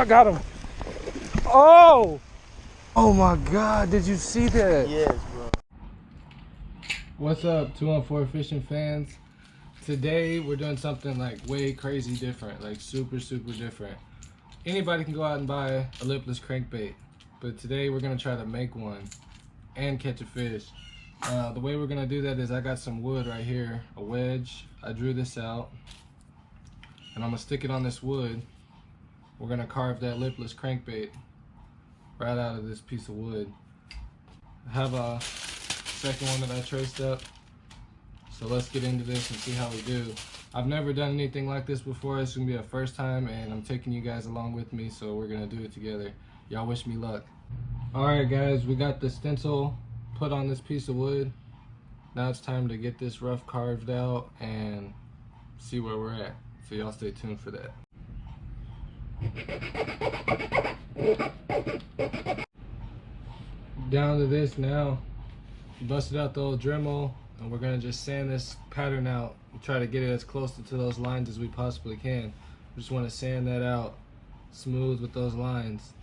I got him. Oh! Oh my God, did you see that? Yes, bro. What's up, 214 Fishing fans? Today we're doing something like way crazy different, like super different. Anybody can go out and buy a lipless crankbait, but today we're gonna try to make one and catch a fish. The way we're gonna do that is I got some wood right here, a wedge. I drew this out and I'm gonna stick it on this wood. We're gonna carve that lipless crankbait right out of this piece of wood. I have a second one that I traced up. So let's get into this and see how we do. I've never done anything like this before. It's gonna be a first time and I'm taking you guys along with me, so we're gonna do it together. Y'all wish me luck. All right guys, we got the stencil put on this piece of wood. Now it's time to get this rough carved out and see where we're at. So y'all stay tuned for that. Down to this now. Busted out the old Dremel and we're gonna just sand this pattern out and try to get it as close to those lines as we possibly can. We just want to sand that out smooth with those lines.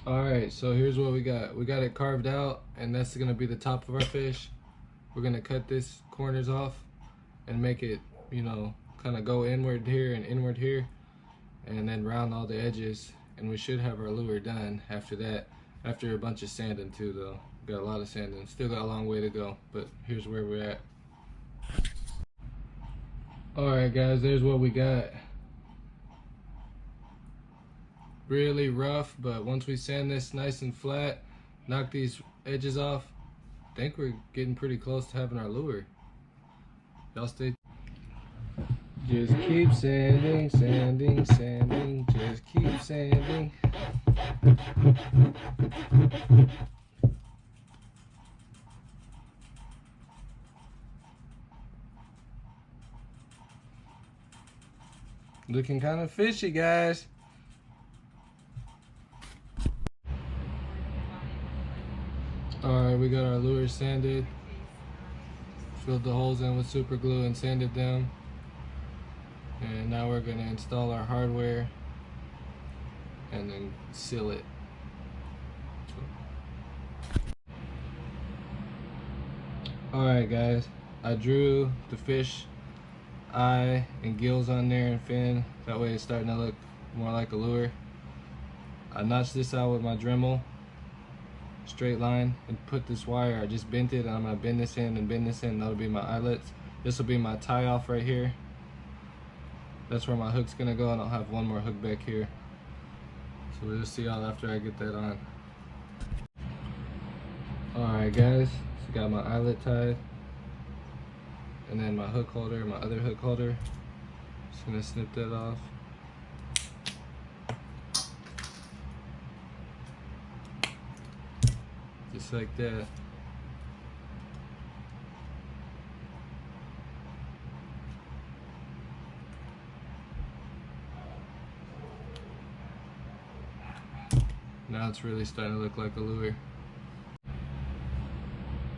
Alright, so here's what we got. We got it carved out and that's gonna be the top of our fish. We're gonna cut this corners off and make it, you know, kind of go inward here and inward here, and then round all the edges, and we should have our lure done after that. After a bunch of sanding too though. Got a lot of sanding. Still got a long way to go, but here's where we're at. Alright guys, there's what we got. Really rough, but once we sand this nice and flat, knock these edges off, I think we're getting pretty close to having our lure. Y'all stay. Just keep sanding, sanding, sanding, just keep sanding. Looking kind of fishy, guys. Alright, we got our lures sanded, filled the holes in with super glue and sanded them, and now we're going to install our hardware and then seal it. Alright guys, I drew the fish eye and gills on there and fin, that way it's starting to look more like a lure. I notched this out with my Dremel, straight line, and put this wire. I just bent it and I'm gonna bend this in and bend this in. That'll be my eyelets. This will be my tie off right here. That's where my hook's gonna go, and I'll have one more hook back here. So we'll just see y'all after I get that on. Alright guys, so got my eyelet tied and then my hook holder, my other hook holder. Just gonna snip that off. Just like that. Now it's really starting to look like a lure.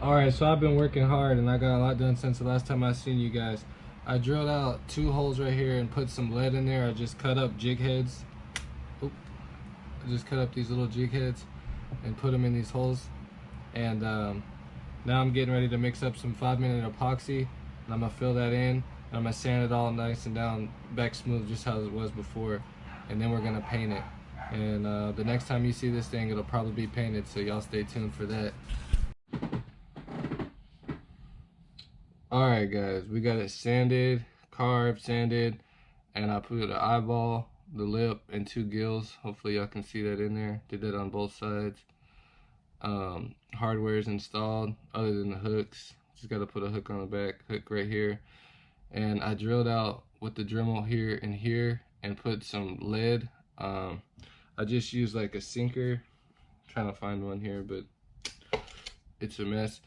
Alright, so I've been working hard and I got a lot done since the last time I seen you guys. I drilled out 2 holes right here and put some lead in there. I just cut up jig heads. Oop. I just cut up these little jig heads and put them in these holes. And now I'm getting ready to mix up some 5-minute epoxy, and I'm gonna fill that in, and I'm gonna sand it all nice and down back smooth, just how it was before, and then we're gonna paint it. And the next time you see this thing, it'll probably be painted, so y'all stay tuned for that. Alright guys, we got it sanded, carved, sanded, and I put an eyeball, the lip, and 2 gills. Hopefully y'all can see that in there. Did that on both sides. Hardware is installed other than the hooks. Just got to put a hook on the back, hook right here. And I drilled out with the Dremel here and here and put some lead. I just used like a sinker. I'm trying to find one here, but it's a mess.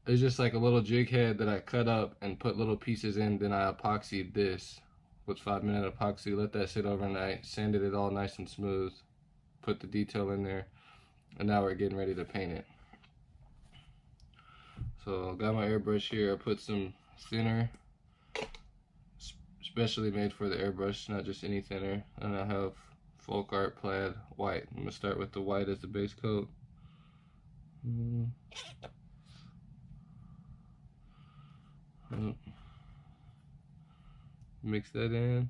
It's just like a little jig head that I cut up and put little pieces in. Then I epoxied this with 5-minute epoxy, let that sit overnight, sanded it all nice and smooth, put the detail in there, and now we're getting ready to paint it. So got my airbrush here. I put some thinner, specially made for the airbrush, not just any thinner. And I have Folk Art Plaid White. I'm gonna start with the white as the base coat. Mix that in.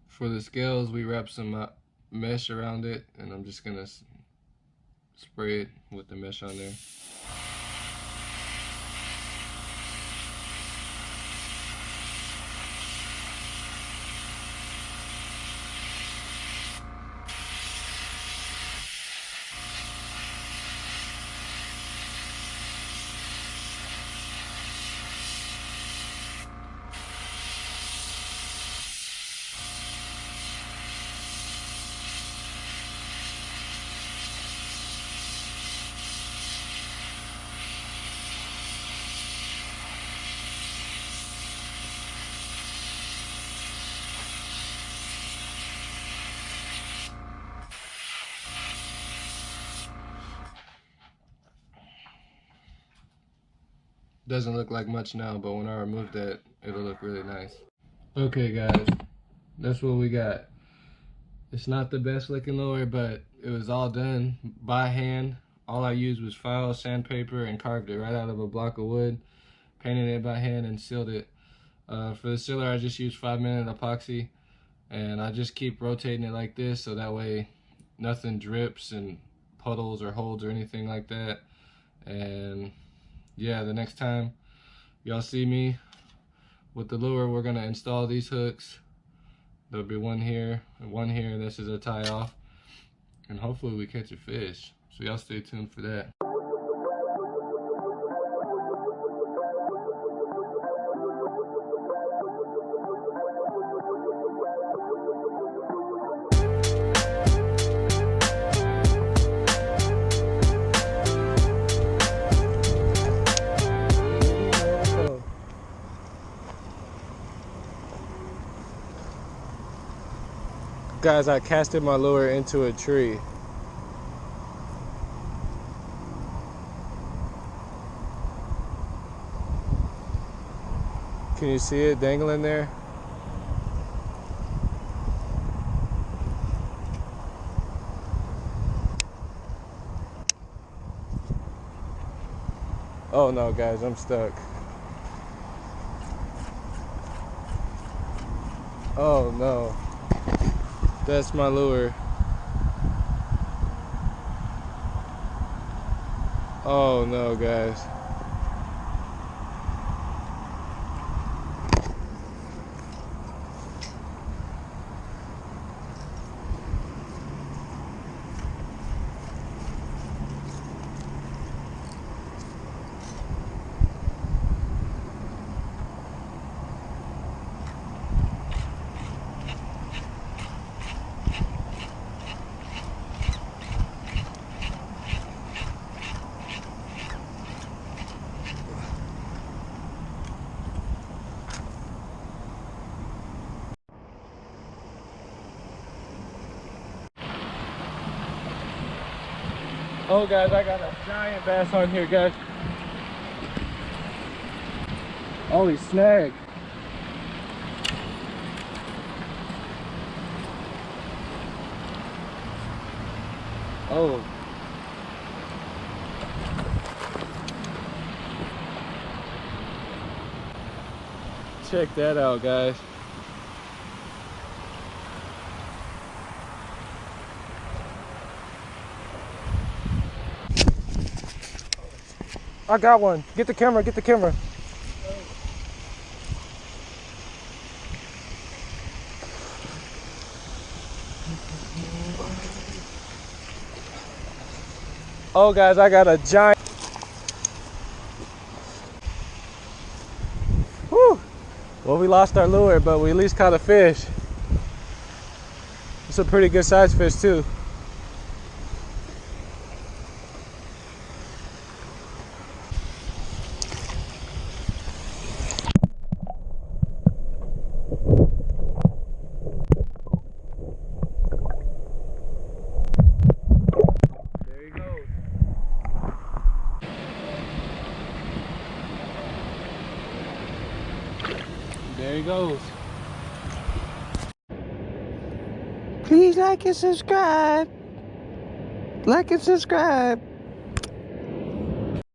For the scales, we wrap some mesh around it, and I'm just gonna spray it with the mesh on there. Doesn't look like much now, but when I remove that, it'll look really nice. Okay guys, that's what we got. It's not the best looking lower, but it was all done by hand. All I used was file, sandpaper, and carved it right out of a block of wood. Painted it by hand and sealed it. For the sealer, I just used 5-minute epoxy, and I just keep rotating it like this so that way nothing drips and puddles or holds or anything like that. And yeah, the next time y'all see me with the lure, we're gonna install these hooks. There'll be one here and one here. This is a tie off, and hopefully we catch a fish. So y'all stay tuned for that. Guys, I casted my lure into a tree. Can you see it dangling there? Oh no, guys, I'm stuck. Oh no. That's my lure. Oh no, guys. Oh guys, I got a giant bass on here, guys. Holy snag. Oh. Check that out, guys. I got one. Get the camera, get the camera. Oh guys, I got a giant. Whew. Well, we lost our lure, but we at least caught a fish. It's a pretty good sized fish too. There he goes. Please like and subscribe. Like and subscribe.